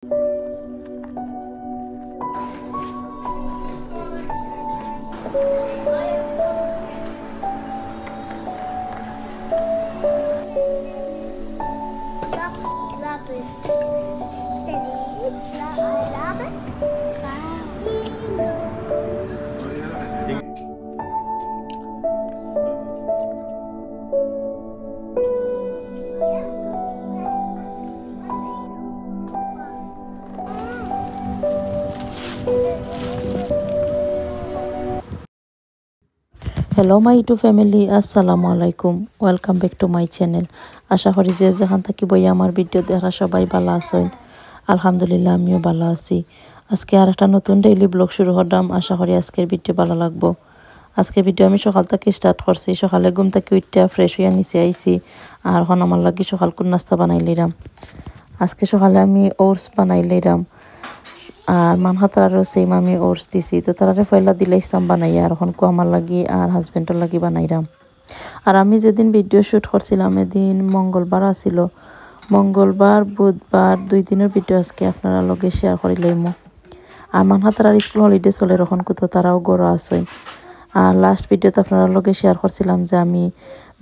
Hello my YouTube family, assalamu alaikum. Welcome back to my channel. আশা করি যে যেখান থেকে বই আমার ভিডিও দেখা সবাই ভালো আছেন। আলহামদুলিল্লাহ আমিও ভালো আছি। আজকে আর একটা নতুন ডেইলি ব্লগ শুরু করলাম। আশা করি আজকের ভিডিও ভালো লাগবে। আজকের ভিডিও আমি সকাল থেকে স্টার্ট করছি। সকালে ঘুম থেকে উঠে ফ্রেশ হয়ে নিচে আইছি আর এখন আমার লাগি সকাল কোন নাস্তা বানাইলাম। আজকে সকালে আমি ওটস বানাইলাম। আর মানহাতারও সেম আমি ওটস দিছি, তো তারারে ফয়লা দিলাইসাম বানাইয়া আর এখন আমার লাগি আর হাজবেন্ডের লাগি বানাইলাম। আর আমি যেদিন ভিডিও শুট করছিলাম এদিন মঙ্গলবার আসিল। মঙ্গলবার বুধবার 2 দিনের ভিডিও আজকে আপনারা লগে শেয়ার করিলাম। আর মানহাতার স্কুল হলিডে চলে এখন কোথাও তারাও গড় আসেন। আর লাস্ট ভিডিওতে আপনারা লগে শেয়ার করছিলাম যে আমি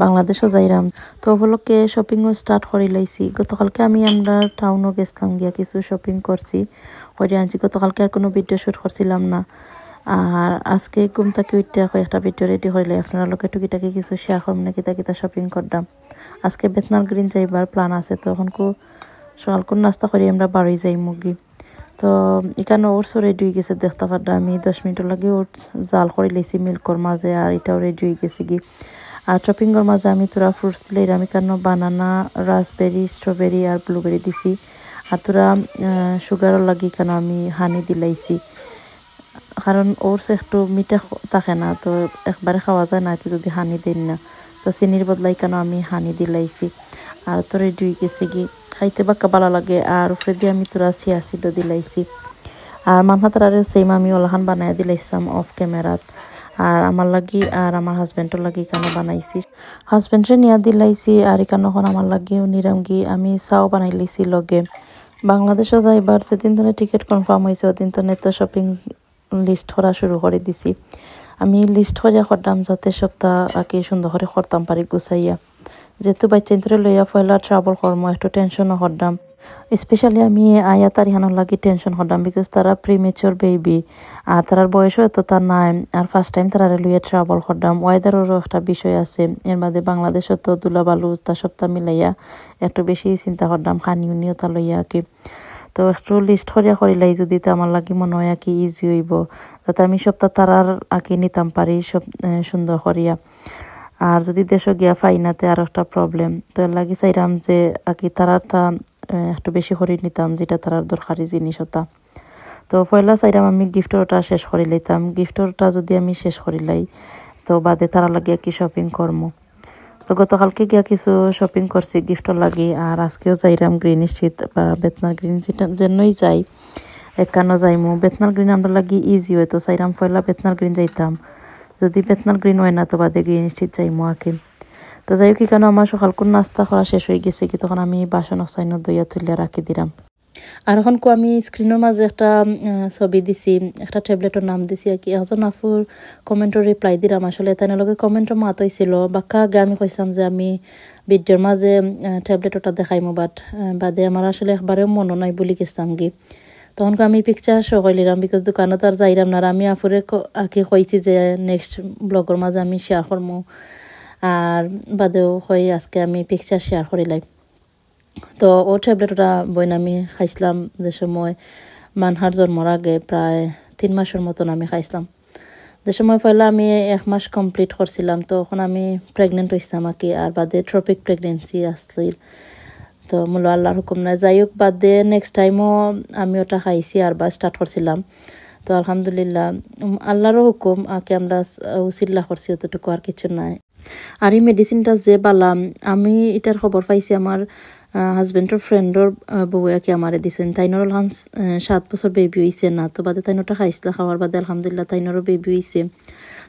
বাংলাদেশও যাইরাম, তো ওগুলোকে শপিংও স্টার্ট করে লাইছি। গতকালকে আমরা টাউনও গেছিলাম, গিয়া কিছু শপিং করছি করে আনছি। গতকালকে আর কোনো ভিডিও শ্যুট করছিলাম না। আর আজকে ঘুম থেকে উঠতে একটা ভিডিও রেডি হইলে আপনারা লোকে টুকিটাকি কিছু শেয়ার করব না কিতা কিতা শপিং করলাম। আজকে বেতনাল গ্রিন যাইবার প্ল্যান আছে, তো এখন সকাল কোন নাস্তা করে আমরা বাড়ি যাই মুগি। তো এখানে ওটসও রেডি হয়ে গেছে দেখতে পারলাম। আমি 10 মিনিট লাগে ওটস জাল করে লাইছি মিল্কর মাঝে, আর এটাও রেডি হয়ে গেছে কি। আর শপিংয়ের মাঝে আমি তোরা ফ্রুটস দিলে আমি কেন বানানা, রাসবেরি, স্ট্রবেরি আর ব্লুবেরি দিছি। আর তোরা সুগারও লাগি কেন আমি হানি দিলাইছি, কারণ ওটস একটু মিঠা থাকে না, তো একবারে খাওয়া যায় না কি যদি হানি দেন না, তো চিনির বদলাই কেন আমি হানি দিলাইছি। আর তো রেডি হয়ে গেছে কি, খাইতে বাক্কা ভালো লাগে। আর উপরে দিয়ে আমি তোরা চিয়া সিডও দিলাইছি। আর মানহাতার আর সেম আমি ওলাহান বানাই দিলাইছিলাম অফ ক্যামেরাত। আর আমার লাগি আর আমার হাজবেন্ডের লাগি কেন বানাইছি, হাজবেন্ডে নিয়া দিলাইছি। আর এখানে এখন আমার লাগি নিরাম গি আমি চাও বানাই লাইছি লগে। বাংলাদেশও যাইবার যেদিন ধরে টিকিট কনফার্ম হয়েছে ওদিন তো নেট শপিং লিস্ট করা শুরু করে দিছি। আমি লিস্ট করিয়া করতাম যাতে সপ্তাহ আগে সুন্দর করে করতাম পারি গুছাইয়া। যেহেতু বাচ্চা ধরে লইয়া ফয়লা ট্রাভেল করমো একটু টেনশনও করতাম। স্পেশালি আমি আয়া তারিহানোর লাগি টেনশন করতাম, বিকজ তারা প্রিমেচর বেবি আর তারার বয়সও এতটা নাই। আর ফার্স্ট টাইম তারা লইয়া ট্রাভেল করতাম। ওয়েদারেরও একটা বিষয় আছে, এর মধ্যে বাংলাদেশও তো দুলাবালু তা সপ্তাহ মিলাইয়া একটু বেশি চিন্তা করতাম খানিউনিও তা লইয়া কি। তো একটু লিস্ট করিয়া করিলাই যদি তো আমার লাগি মনে হয় কি ইজি হইব, যাতে আমি সপ্তাহ তারার আগে নিতাম পারি সব সুন্দর করিয়া। আর যদি দেশও গিয়া ফাইনাতে আর একটা প্রবলেম, তো এর লাগি চাইরাম যে আগে তারাটা একটু বেশি করে নিতাম যেটা তারার দরকারি জিনিস হতা। তো পয়লা চাইরাম আমি গিফটরটা শেষ করে লইতাম। গিফটরটা যদি আমি শেষ করিলাই তো বাদে তারা লাগিয়া কি শপিং করবো। তো গতকালকে গিয়া কিছু শপিং করছি গিফটর লাগি। আর আজকেও যাইরাম গ্রিন স্ট্রিট বা বেতনাল গ্রিন, যেটা যেনই যাই একানো যাইমু। বেতনাল গ্রিন আমরা লাগি ইজি হয়, তো চাইরাম পয়লা বেতনাল গ্রিন যাইতাম। যদি বেতনাল গ্রিন হয় না তো বাদে গ্রিন স্ট্রিট যাইমু আঁকে। তো যাই হোক কেন আমার সকাল কোন নাস্তা করা শেষ হয়ে গেছে কি, তখন আমি বাসন অসাইন দইয়া তুলিয়া রাখি দিলাম। আর এখন আমি স্ক্রিনের মাঝে একটা ছবি দিছি, একটা ট্যাবলেটের নাম দিছি আর কি। এখন আফুর কমেন্টর রিপ্লাই দিলাম। আসলে তাই লগে কমেন্টর মাত হয়েছিল বাক্কা আগে আমি কইসাম যে আমি ভিডিওর মাঝে ট্যাবলেটটা দেখাইমো, বাদে আমার আসলে একবারেও মনে নাই বলি গেছিলাম গি। তখন আমি পিকচার শো করলাম, বিকজ দোকানত আর যাইলাম না। আমি আফুরে আগে কইছি যে নেক্সট ব্লগের মাঝে আমি শেয়ার করবো, আর বাদেও কই আজকে আমি পিকচার শেয়ার করিলাই। তো ও ট্যাবলেটটা বইন আমি খাইছিলাম যে সময় মানহার জন্মর আগে প্রায় 3 মাসের মতন আমি খাইছিলাম। যে সময় পয়লা আমি 1 মাস কমপ্লিট করছিলাম, তো তখন আমি প্রেগনেন্ট হয়েছিলাম আর কি। আর বাদে ট্রপিক প্রেগনেন্সি আসছিল, তো মূল আল্লাহর হুকুম না। যাই হোক বাদে নেক্সট টাইমও আমি ওটা খাইছি আর বা স্টার্ট করছিলাম। তো আলহামদুলিল্লাহ আল্লাহরও হুকুম আগে আমরা উসিল্লা করছি, অতটুকু আর কিছু নাই। আর এই মেডিসিনটা যে বালাম আমি এটার খবর পাইছি আমার হাজবেন্ডের ফ্রেন্ডর বউ কি আমারে দিছেন। তাইনর 7 বছর বেবি হয়েছে না, তো বাদে তাইনটা খাইছিল। খাওয়ার বাদে আলহামদুলিল্লাহ তাইনরও বেবি হয়েছে।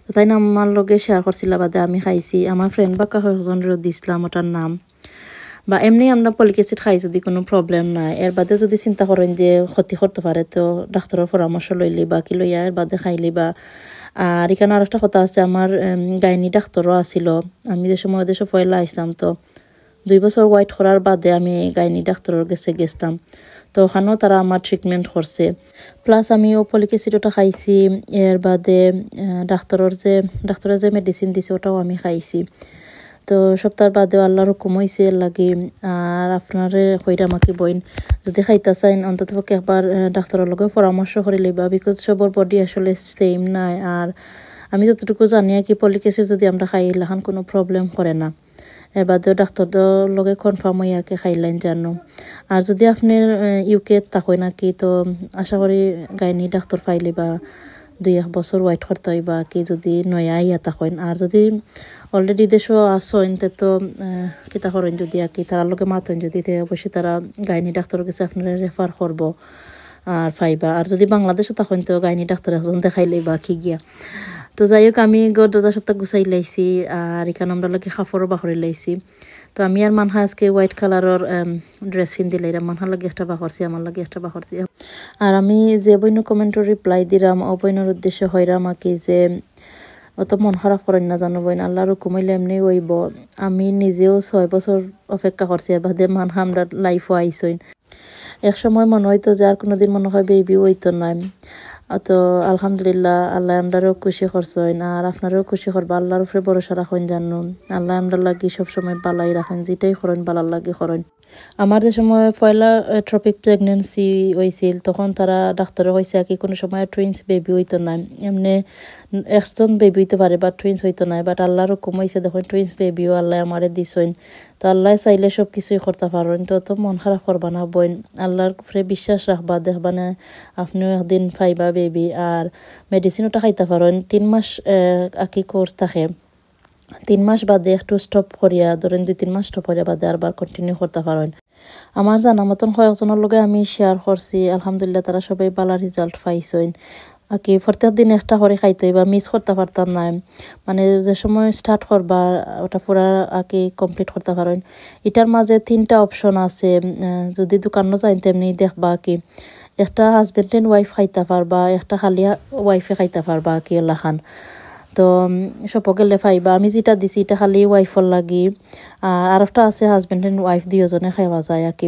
তো তাই না আমার লগে শেয়ার করছিল, বাদে আমি খাইছি। আমার ফ্রেন্ড বা কয়েকজনেরও দিছিলাম ওটার নাম। বা এমনি আমরা ফলিক অ্যাসিড খাই যদি কোনো প্রবলেম নাই, এর বাদে যদি চিন্তা করেন যে ক্ষতি করতে পারে তো ডাক্তারের পরামর্শ লইলি বা কি লইয়া এর বাদে খাইলি বা। আর এখানে আর একটা কথা আছে, আমার গাইনি ডাক্তারও আছিল, আমি যে সময় দেশে পয়লা আইসাম তো 2 বছর ওয়াইট করার বাদে আমি গাইনি ডাক্তারের গেছিলাম, তো ওখানেও তারা আমার ট্রিটমেন্ট করছে। প্লাস আমি ও ফলিক অ্যাসিডটা খাইছি, এর বাদে ডাক্তারের যে মেডিসিন দিছে ওটাও আমি খাইছি। তো সপ্তাহ বাদেও আল্লাহর হুকুম হয়েছে লাগি। আর আপনারে কইরা আমাকে বইন যদি খাইতে চাইন অন্তত পক্ষে একবার ডাক্তারের লগে পরামর্শ করে লইবা, বিকজ সবার বডি আসলে সেম নাই। আর আমি যতটুকু জানি কি ফলিক অ্যাসিড যদি আমরা খাই লাখান কোনো প্রবলেম করে না, এর বাদেও ডাক্তারদের লগে কনফার্ম হইয়াকে খাইলেন জানো। আর যদি আপনি ইউকে থাকেন নাকি তো আশা করি গাইনি ডাক্তার পাইলে বা 2-1 বছর ওয়াইট করতে হইবা কি যদি নয়া ইয়া থাকেন। আর যদি অলরেডি দেশও আসেন তো কিতা করেন যদি আর কি তার লগে মাতেন যদি অবশ্যই তারা গাইনি ডাক্তারের কাছে আপনারা রেফার করবো আর পাইবা। আর যদি বাংলাদেশও থাকেন তো গাইনি ডাক্তার একজন দেখাইলেই বা কি গিয়া। তো যাই হোক আমি দরজা সপ্তাহ গুছাই লাইছি, আর এখানে আমরা লাগে কাপড়ও বাহরে লাইছি। তো আমি আর মানহা আজকে হোয়াইট কালারের ড্রেস পিন দিলাম, মানহা লাগে একটা বাহরছি, আমার লাগে একটা বাহরছি। আর আমি যে বইন কমেন্টের রিপ্লাই দিলাম ও বইনের উদ্দেশ্যে হইরাম আকি যে অত মন খারাপ করেন না জানো বইন, আল্লাহর হুকুম হইলে এমনি হইব। আমি নিজেও 6 বছর অপেক্ষা করছি, আর বাদে মানহা আমরা লাইফও আইসইন। এক সময় মনে হইতো যে আর কোনোদিন মনে হয় বেবি হইতো না। তো আলহামদুলিল্লাহ আল্লাহ আমরাও খুশি করছেন, আর আপনারাও খুশি করবা। আল্লাহর উপরে ভরসা রাখেন জানো, আল্লাহ আমরা লাগি সবসময় বালাই রাখেন, যেটাই করেন বালার লাগে করেন। আমার যে সময় পয়লা ট্রপিক প্রেগনেন্সি হয়েছিল তখন তারা ডাক্তারে হয়েছে কি কোনো সময় টুইন্স বেবি হইতো না, এমনি একজন বেবি হইতে পারে বা টুইন্স হইতো না। বাট আল্লাহরও কম হয়েছে দেখুন টুইন্স বেবিও আল্লাহ আমারে দিছেন। তো আল্লাহ চাইলে সব কিছুই করতে পারেন, তো মন খারাপ করবা না বইন, আল্লাহর উপরে বিশ্বাস রাখবা, দেখবা না আপনিও একদিন পাইবা বেবি। আর মেডিসিনটা খাইতে পারেন, 3 মাস আকি কোর্স থাকে, 3 মাস বাদে একটু স্টপ করিয়া ধরেন 2-3 মাস স্টপ করিয়া বাদে আরবার কন্টিনিউ করতে পারেন। আমার জানা মতন কয়েকজনের লগে আমি শেয়ার করছি, আলহামদুলিল্লাহ তারা সবাই ভালো রেজাল্ট পাইছেন। আকি প্রত্যেক দিন একটা করে খাইতে বা মিস করতে পারতাম না, মানে যে সময় স্টার্ট করবা ওটা পুরা আকি কমপ্লিট করতে পারেন। এটার মাঝে 3টা অপশন আছে, যদি দোকানও যাই তেমনি দেখবা কি একটা হাজবেন্ড এন্ড ওয়াইফ খাইতে পারবা, একটা খালি ওয়াইফে খাইতে পারবা কি লাখান। তো সব গেলে পাইবা, আমি যেটা দিছি এটা খালি ওয়াইফর লাগি, আর একটা আছে হাজবেন্ড এন্ড ওয়াইফ 2জনে খাইবা যায় আর কি।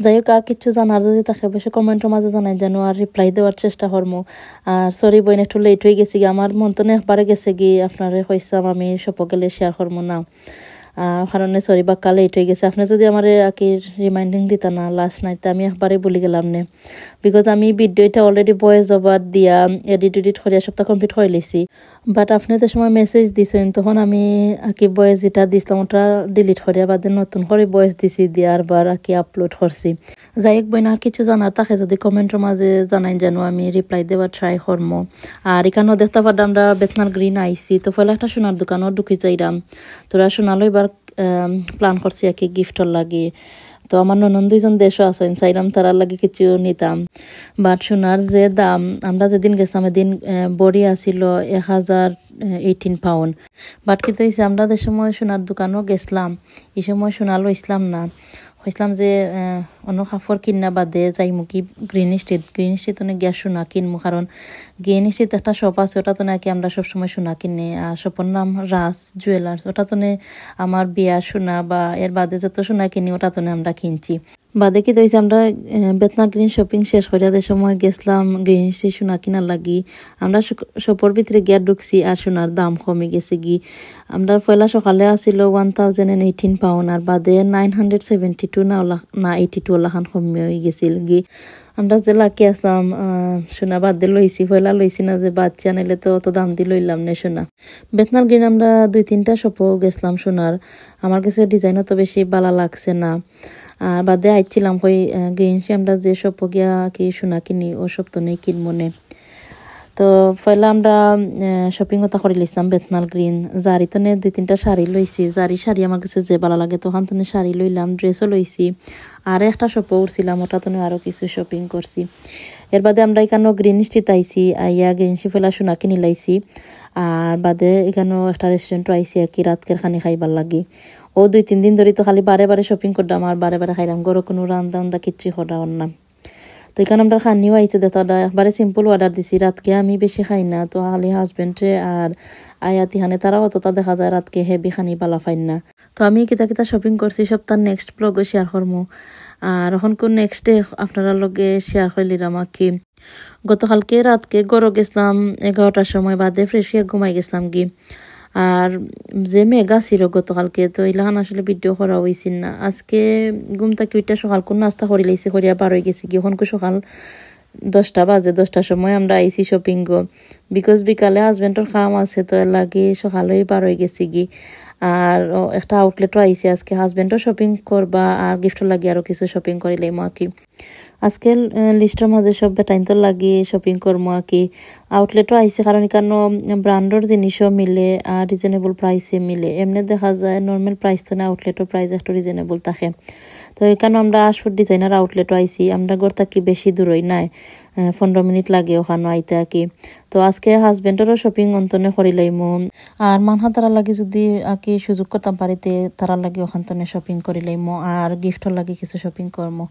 যাই হোক আর কিছু জানার যদি থাকে অবশ্যই কমেন্টের মাঝে জানাই জানো, আর রিপ্লাই দেওয়ার চেষ্টা করবো। আর সরি বইন একটু লেট হয়ে গেছি গি, আমার মন তো একবারে গেছে গি আপনারে কইসাম আমি সব গেলে শেয়ার করবো না, কারণে সরি বা কালে লেট হয়ে গেছে। আপনি যদি আমার আকি রিমাইন্ডিং দিতা না লাস্ট নাইটে আমি একবারে বলি গেলাম নে, বিকজ আমি ভিডিওটা অলরেডি ভয়েস ওভার দিয়া এডিট করিয়া সপ্তাহ কমপ্লিট করে লিছি। বাট আপনি যে সময় মেসেজ দিছেন তখন আমি আকি ভয়েস যেটা দিছিলাম ওটা ডিলিট করিয়া বাদে নতুন করে ভয়েস দিছি দিয়ে আরবার আকি আপলোড করছি। যাই হোক বইন আর কিছু জানার থাকে যদি কমেন্টের মাঝে জানাই যেন আমি রিপ্লাই দেওয়ার ট্রাই করবো। আর এখানেও দেখতে পারলাম আমরা বেতনার গ্রিন আইসি, তো পয়লা একটা সোনার দোকানও ঢুকি যাইলাম, তোরা সোনালো এবার প্ল্যান করছি আর কি গিফটর লাগে। তো আমার ননদ 2জন দেশও আছেন, চাইলাম তারা লাগে কিছু নিতাম। বাট সোনার যে দাম, আমরা যেদিন গেছিলাম এদিন বড়ি আসিল 1018 পাউন্ড। বাট কিন্তু আমরা যে সময় সোনার দোকানও গেছিলাম এই সময় সোনা লইছিলাম না, কইসলাম যে অন্য কাপড় কিনা বাদে যাইমু কি গ্রিন স্ট্রিট অনেক গিয়া সোনা কিনবো, কারণ গ্রিন স্ট্রিট একটা শপ আছে ওটা তো নাকি আমরা সবসময় সোনা কিনে। আর শপের নাম রাজ জুয়েলার্স, ওটা তো আমার বিয়ার সোনা বা এর বাদে যত সোনা কিনি ওটা তো আমরা কিনছি। বাদে কি দিয়েছি আমরা বেতনা গ্রিন শপিং শেষ করিয়াদের সময় গেছিলাম গ্রিন স্ট্রিট সোনা কিনার লাগি। আমরা শপের ভিতরে গিয়া ঢুকছি আর সোনার দাম কমে গেছে গি। আমরা পয়লা সকালে আসিল 1018 পাউন্ড, আর বাদে 972 না 82 লাখান কমে হয়ে গেছিল গি। আমরা যে লাকি আসলাম সোনা বাদ দিয়ে লইছি, পয়লা লইছি না যে বাচ্চা নাইলে তো অত দাম দিয়ে লইলাম না সোনা। বেতনার গ্রিন আমরা 2-3টা শপও গেছিলাম সোনার, আমার কাছে ডিজাইনও তো বেশি ভালো লাগছে না। আর বাদে আইছিলাম কই গেঞ্জি আমরা যে সব গিয়া কি সোনা কিনি ও সব তো নেই কিনবো নে। তো পয়লা আমরা শপিং ওটা করে লিছিলাম বেতনাল গ্রিন জারিতনে 2-3টা শাড়ি লইছি শাড়ি আমার কাছে যে ভালো লাগে তখন তনে শাড়ি লইলাম ড্রেসও লইছি আর একটা শপও উঠছিলাম ওটা তনে আরও কিছু শপিং করছি এর বাদে আমরা এখানেও গ্রিন স্ট্রিট আইছি আইয়া গ্রিন স্ট্রিট ফেলা সোনা কিনি লাইছি আর বাদে এখানেও একটা রেস্টুরেন্টও আইছি আর কি রাতকের খানি খাইবার লাগি ও 2-3 দিন ধরে তো খালি বারে বারে শপিং করতাম আর বারে বারে খাইলাম গরো কোনো রান্দা কিচ্ছুই করা না তো এখানে আমরা খানিও আইছে দেতাটা একবারে সিম্পল অর্ডার দিছি রাতকে আমি বেশি খাই না তো খালি হাজবেন্ডে আর আয়াতি হানে তারাও অতটা দেখা যায় রাতকে হেভি খানি পালা ফাইন না তো আমি কিতা শপিং করছি সব তার নেক্সট ব্লগে শেয়ার করবো আর এখন কোন নেক্সট ডে আপনারা লগে শেয়ার করলিরাম কি গতকালকে রাতকে গরো গেছিলাম 11টার সময় বাদে ফ্রেশ হয়ে ঘুমাই গেছিলাম কি আর যে মেঘা ছিল গতকালকে তো ইলাহান আসলে ভিডিও করা হয়েছিল না আজকে ঘুম থেকে ওইটা সকাল কোন নাস্তা করে লাইছে করিয়া বার হয়ে গেছি কি এখন সকাল 10টা বাজে 10টার সময় আমরা আইসি শপিং গো বিকজ বিকালে হাজবেন্ডর কাম আছে তো এর লাগে সকালেই বার হয়ে গেছি কি আর একটা আউটলেটও আইসি আজকে হাজবেন্ডও শপিং করবা আর গিফটও লাগে আরো কিছু শপিং করিলে মা কি আজকে লিস্টের মাঝে সব বেটাইনতো লাগি শপিং করবো কি আউটলেটও আইসে কারণ এখানে ব্র্যান্ডর জিনিসও মিলে আর রিজনেবল প্রাইসে মিলে এমনি দেখা যায় নর্মাল প্রাইস তো না আউটলেটের প্রাইস একটু রিজনেবল থাকে তো এখানে আমরা আশফুড ডিজাইনার আউটলেটও আইসি আমরা ঘর থাকি বেশি দূরই নাই 15 মিনিট লাগে ওখানে আইতে কি তো আজকে হাজবেন্ডেরও শপিং অন্তনে করিলাইমু আর মানহা তারা লাগে যদি আকি সুযোগ করতাম পারিতে তারা লাগে ওখানে শপিং করিলাইমু আর গিফটও লাগে কিছু শপিং করমু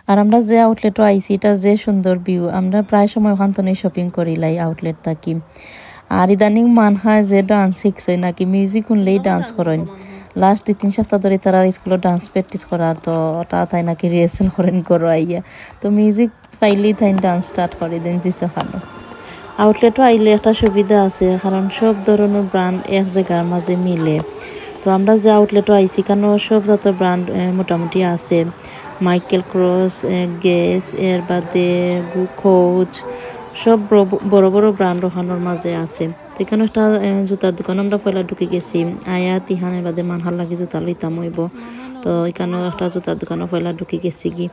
আর আমরা যে আউটলেটও আইসি এটা যে সুন্দর ভিউ আমরা প্রায় সময় ওখানে শপিং করিলাই আউটলেট থাকি আর ইদানিং মানহা যে ডান্স শিখছে নাকি মিউজিক শুনলেই ডান্স করেন লাস্ট 2-3 সপ্তাহ ধরে তারা স্কুলে ডান্স প্র্যাকটিস করার তো ওটা তাই নাকি রিহার্সাল করেন করো আইয়া তো মিউজিক পাইলেই তাই ডান্স স্টার্ট করে দেন দিছে খানো আউটলেটও আইলে একটা সুবিধা আছে কারণ সব ধরনের ব্র্যান্ড এক জায়গার মাঝে মিলে তো আমরা যে আউটলেটও আইছি কেন সব যত ব্র্যান্ড মোটামুটি আছে মাইকেল ক্রস গেস এর বাদে কোচ সব বড় বড় ব্র্যান্ড ওখানোর মাঝে আছে তো এখানে একটা জুতার দোকান আমরা পয়লা ঢুকে গেছি আয়া তিহানের বাদে মানহার লাগে জুতা লইতাম হইব তো এখানেও একটা জুতার দোকানও পয়লা ঢুকে গেছি কি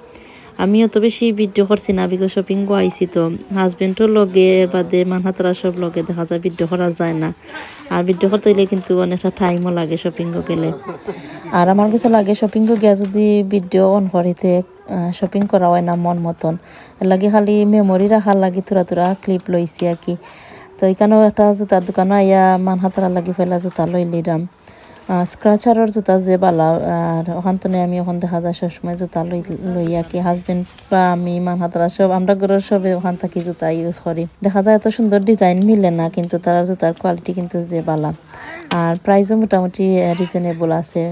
আমি অত বেশি ভিডিও করছি না বিকজ শপিং গো আইছি তো হাজবেন্ডও লগে এর বাদে মানহা তারা সব লগে দেখা যায় ভিডিও করা যায় না আর ভিডিও করতে হইলে কিন্তু অনেকটা টাইমও লাগে শপিং গো গেলে আর আমার কাছে লাগে শপিং গো গিয়া যদি ভিডিও অন করিতে শপিং করা হয় না মন মতন লাগে খালি মেমোরি রাখার লাগে তুরা ক্লিপ লইছি আর কি তো এখানেও একটা জুতার দোকানও আইয়া মানহা তারা লাগি ফেলা জুতা লইলিরাম স্ক্রাচারের জুতা যে বালা আর ওখান তো আমি ওখান দেখা যায় সবসময় জুতা লইয়া কি হাজবেন্ড বা আমি মানহা তারা সব আমরা ঘরের সবে ওখান থেকে জুতা ইউজ করি দেখা যায় এত সুন্দর ডিজাইন মিলে না কিন্তু তার জুতার কোয়ালিটি কিন্তু যে বালা আর প্রাইসও মোটামুটি রিজনেবল আছে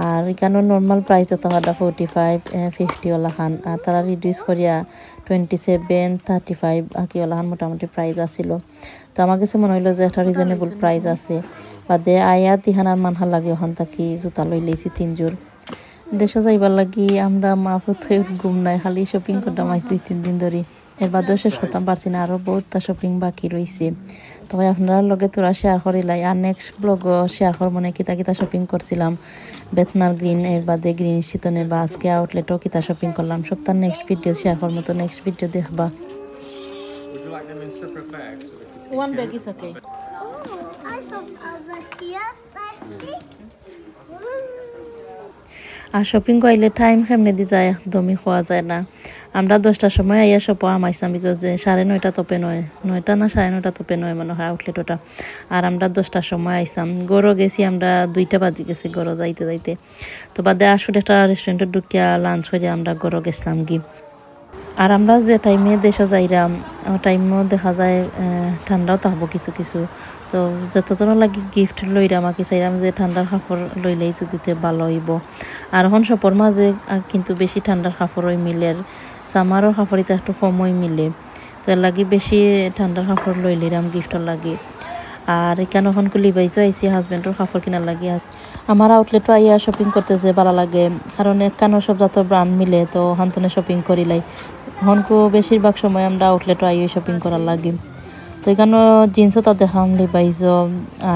আর এখানে নর্মাল প্রাইস তো তোমার 45-50 ওলা খান আর তারা রিডিউস করিয়া 27-35 আকি ওলা খান মোটামুটি প্রাইস আছিল তো আমার কাছে মনে হইলো যে একটা রিজনেবল প্রাইস আছে বাদে আয়া তিহানার মানহা লাগে ওখান থাকি জুতা লই লইছি 3 জোড় দেশে যাইবার লাগি আমরা মা ফুতে ঘুম নাই খালি শপিং করতাম আজ 2-3 দিন ধরে এর বাদেও শেষ করতাম পারছি না আরো বহুতটা শপিং বাকি রয়েছে তবে আপনারা লগে তোরা শেয়ার করিলাই আর নেক্সট ব্লগ শেয়ার করবো না কিতা শপিং করছিলাম বেতনার গ্রিন এর বাদে গ্রিন শীতনে বা আজকে আউটলেটও কিতা শপিং করলাম সব তার নেক্সট ভিডিও শেয়ার করবো তো নেক্সট ভিডিও দেখবা One bag is okay. Oh, I found a bag here. আর শপিং করলে টাইম কেমনে দি যায় একদমই খাওয়া যায় না আমরা 10টার সময় আইয়া সব আমাইছিলাম বিকজ 9:30 তোপে 9টা না 9:30 তোপে মনে হয় আউটলেট ওটা আর আমরা 10টার সময় আইসাম গরো গেছি আমরা 2টা বাজে গেছি গরো যাইতে তো বাদে আসলে একটা রেস্টুরেন্টে ঢুকিয়া লাঞ্চ করে আমরা গরো গেছিলাম কি আর আমরা যে টাইমে দেশে যাইরাম টাইমও দেখা যায় ঠান্ডাও থাকবো কিছু তো যতজন লাগে গিফট লইরাম আর কি চাইরাম যে ঠান্ডার কাপড় লইলেই দিতে ভালো হইব আর এখন সপর মাঝে কিন্তু বেশি ঠান্ডার কাপড়ই মিলে সামারও কাপড়িতে একটু কমই মিলে তো এর লাগে বেশি ঠান্ডার কাপড় লইলিরাম গিফটের লাগে আর এখানে এখন লিবাইজও আইসি হাজবেন্ডের কাপড় কিনার লাগে আমার আউটলেটও আইয়া শপিং করতে যে ভালো লাগে কারণ এখানে সব যত ব্র্যান্ড মিলে তো হান্তনে শপিং করিলাই হনকো বেশিরভাগ সময় আমরা আউটলেটও আইয়া শপিং করার লাগে তো এখানে জিন্সও তো দেখাম লিবাইজও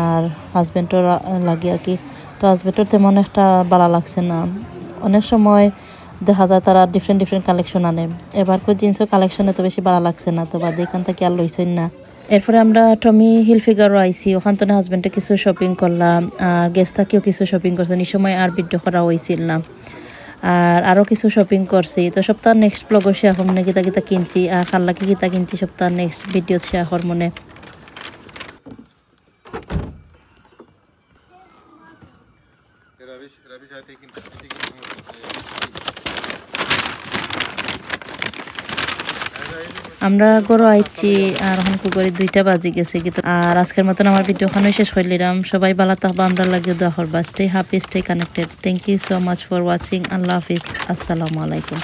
আর হাজবেন্ডের লাগে আর কি তো হাজবেন্ডের তেমন একটা ভালো লাগছে না অনেক সময় দেখা যায় তারা ডিফারেন্ট কালেকশন আনে এবার জিন্সের কালেকশনে তো বেশি ভালো লাগছে না তো বাদে এখান থেকে আর লইছেন না এরপরে আমরা টমি হিলফিগারও আইছি, ওখান থেকে হাজব্যান্ডে কিছু শপিং করলাম, আর গেস্ট থাকিও কিছু শপিং করছেন। এই সময় আর ভিডিও করা হয়েছিল না, আর আরও কিছু শপিং করছি। তো সপ্তাহ নেক্সট ব্লগও শেয়ার করব মনে গীতা গীতা কিনছি, আর খাল্লাকে গীতা কিনছি সপ্তাহ নেক্সট ভিডিও শেয়ার করব মনে। আমরা গরু আইছি আর এখন কুকুরে 2টা বাজে গেছে কিন্তু। আর আজকের মতন আমার ভিডিও ওখানে শেষ করলাম। সবাই ভালো থাকবা, আমরা লাগে দোয়া করবা। Stay happy, stay connected. Thank you so much for watching. আল্লাহ হাফিজ, আসসালামু আলাইকুম।